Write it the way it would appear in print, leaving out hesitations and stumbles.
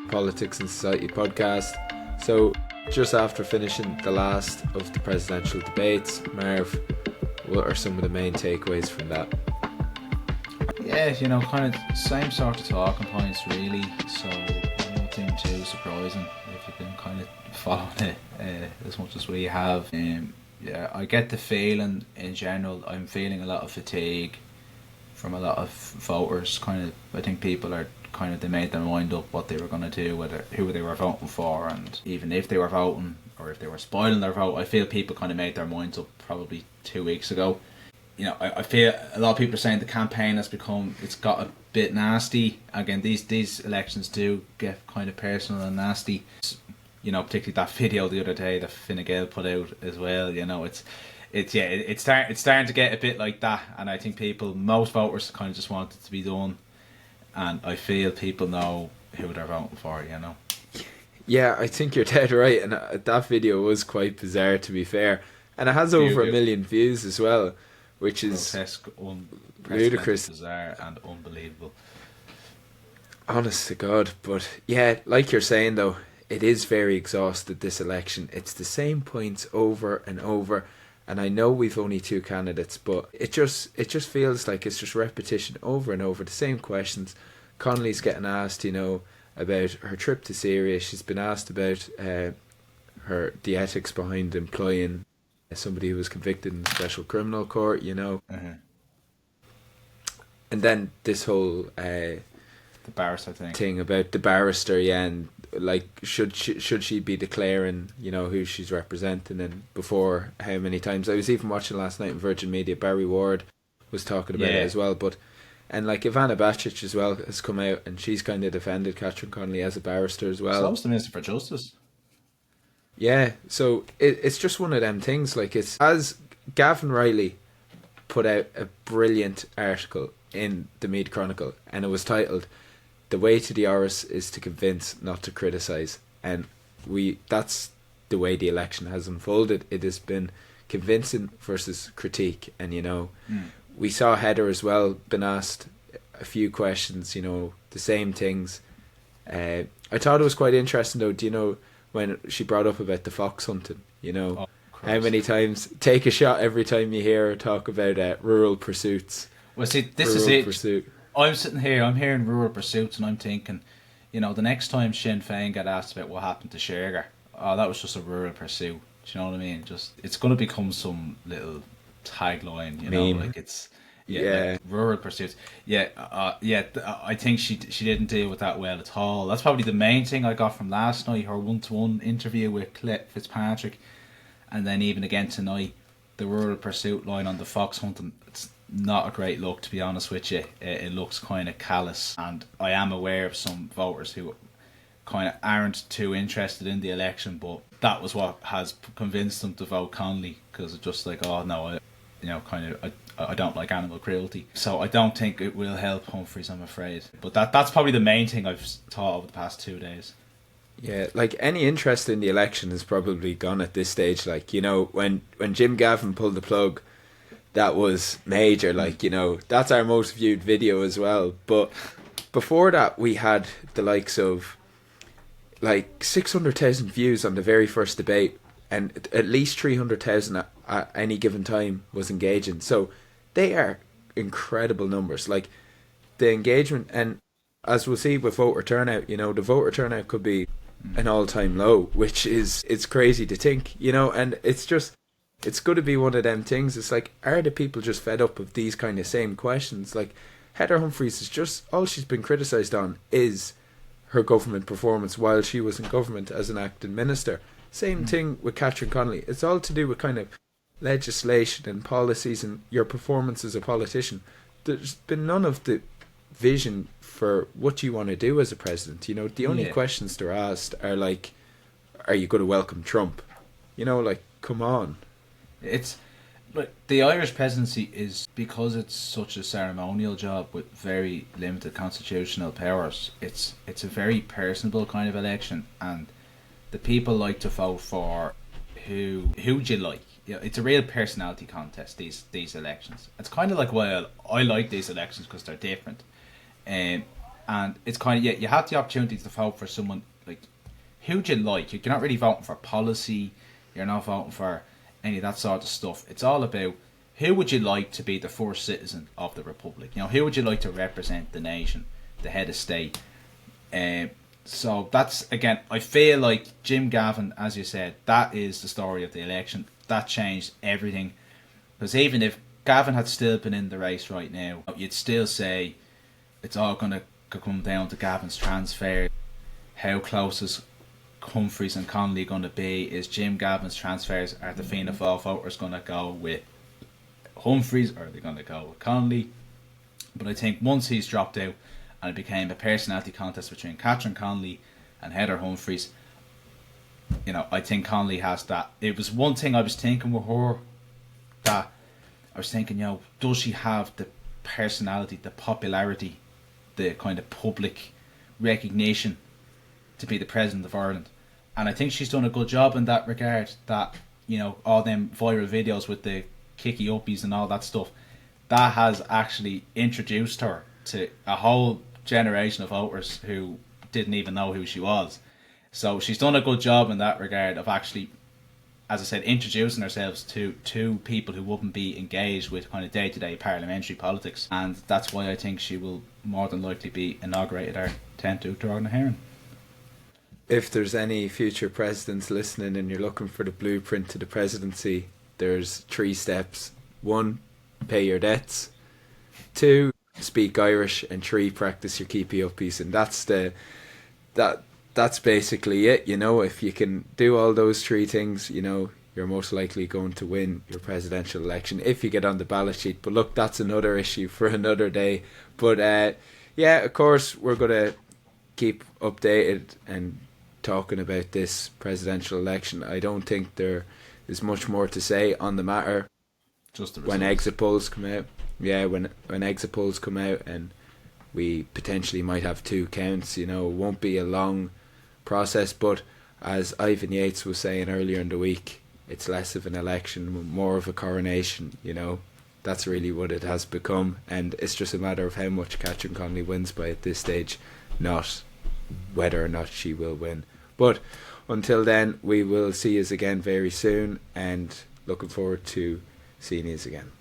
Politics and Society podcast. So, just after finishing the last of the presidential debates, Marv, what are some of the main takeaways from that? Yeah, kind of same sort of talking points really, so nothing too surprising if you've been kind of following it as much as we have. Yeah, I get the feeling in general, I'm feeling a lot of fatigue from a lot of voters. I think people are they made their mind up what they were going to do, who they were voting for, and even if they were voting or if they were spoiling their vote, I feel people kind of made their minds up probably 2 weeks ago. I feel a lot of people are saying the campaign has it's got a bit nasty. Again, these elections do get kind of personal and nasty. Particularly that video the other day that Gael put out as well. It's starting to get a bit like that, and I think most voters kind of just want it to be done, and I feel people know who they're voting for. Yeah, I think you're dead right, and that video was quite bizarre, to be fair, and it has over 1 million views as well, which is ludicrous, bizarre, and unbelievable. Honest to God. But yeah, like you're saying though, it is very exhausted, this election. It's the same points over and over, and I know we've only 2 candidates, but it just feels like it's just repetition over and over, the same questions. Connolly's getting asked, about her trip to Syria. She's been asked about the ethics behind employing somebody who was convicted in the special criminal court, Uh-huh. And then this whole the barrister thing about the barrister, and like should she be declaring who she's representing, and before how many times. I was even watching last night in Virgin Media, Barry Ward was talking about it as well, and like Ivana Bacik as well has come out, and she's kind of defended Catherine Connolly as a barrister as well. So was the Minister for Justice. Yeah, so it's just one of them things. Like, it's as Gavin Riley put out a brilliant article in the Meath Chronicle, and it was titled "The Way to the Oris is to Convince, Not to Criticise." And that's the way the election has unfolded. It has been convincing versus critique, and we saw Heather as well been asked a few questions, the same things. I thought it was quite interesting though. Do you know when she brought up about the fox hunting? How many times take a shot every time you hear her talk about rural pursuits. Well, see, this is it. Pursuit. I'm sitting here, I'm hearing rural pursuits, and I'm thinking, the next time Sinn Féin get asked about what happened to Shergar, that was just a rural pursuit. Do you know what I mean? Just, it's going to become some little tagline, like it's like rural pursuits. I think she didn't deal with that well at all. That's probably the main thing I got from last night, her 1-to-1 interview with Cliff Fitzpatrick, and then even again tonight, the rural pursuit line on the fox hunting. It's not a great look, to be honest with you. It looks kind of callous, and I am aware of some voters who kind of aren't too interested in the election, but that was what has convinced them to vote Connolly, because it's just like, oh no, I don't like animal cruelty. So I don't think it will help Humphreys, I'm afraid. But that's probably the main thing I've thought over the past 2 days. Yeah, like any interest in the election is probably gone at this stage. Like, when Jim Gavin pulled the plug, that was major. Like, that's our most viewed video as well. But before that, we had the likes of like 600,000 views on the very first debate, and at least 300,000 at any given time was engaging. So they are incredible numbers. Like, the engagement, and as we'll see with voter turnout, the voter turnout could be an all-time low, which it's crazy to think, and it's going to be one of them things. It's like, are the people just fed up of these kind of same questions? Like, Heather Humphreys is just, all she's been criticised on is her government performance while she was in government as an acting minister. Same thing with Catherine Connolly. It's all to do with kind of legislation and policies and your performance as a politician. There's been none of the vision for what you want to do as a president. The only questions they're asked are like, are you going to welcome Trump? Like, come on. It's like the Irish presidency is, because it's such a ceremonial job with very limited constitutional powers, it's a very personable kind of election, and the people like to vote for who do you like. It's a real personality contest, these elections. It's kind of like why I like these elections, because they're different. And it's kind of, yeah, you had the opportunity to vote for someone like, who do you like? You're not really voting for policy. You're not voting for any of that sort of stuff. It's all about who would you like to be the first citizen of the republic. You know, who would you like to represent the nation, the head of state. So that's, again, I feel like Jim Gavin, as you said, that is the story of the election. That changed everything. Because even if Gavin had still been in the race right now, you'd still say it's all going to come down to Gavin's transfer. How close is Humphreys and Connolly going to be? Is Jim Gavin's transfers, are the Fianna Fáil voters going to go with Humphreys, or are they going to go with Connolly? But I think once he's dropped out and it became a personality contest between Catherine Connolly and Heather Humphreys, you know, I think Connolly has that. It was one thing I was thinking with her, that I was thinking, you know, does she have the personality, the popularity, the kind of public recognition to be the president of Ireland? And I think she's done a good job in that regard. That, you know, all them viral videos with the kicky uppies and all that stuff, that has actually introduced her to a whole generation of voters who didn't even know who she was. So she's done a good job in that regard of actually, as I said, introducing ourselves to people who wouldn't be engaged with kind of day-to-day parliamentary politics. And that's why I think she will more than likely be inaugurated our 10th Uachtar na Héireann. If there's any future presidents listening and you're looking for the blueprint to the presidency, there's 3 steps. 1, pay your debts. 2, speak Irish. And 3, practice your keepy uppies. And that's basically it. You know, if you can do all those 3 things, you know, you're most likely going to win your presidential election if you get on the ballot sheet. But look, that's another issue for another day. But yeah, of course, we're going to keep updated and talking about this presidential election. I don't think there is much more to say on the matter. Just the when exit polls come out. Yeah, when exit polls come out and we potentially might have 2 counts, you know, it won't be a long process. But as Ivan Yates was saying earlier in the week, it's less of an election, more of a coronation, you know. That's really what it has become, and it's just a matter of how much Catherine Connolly wins by at this stage, not whether or not she will win. But until then, we will see you again very soon, and looking forward to seeing you again.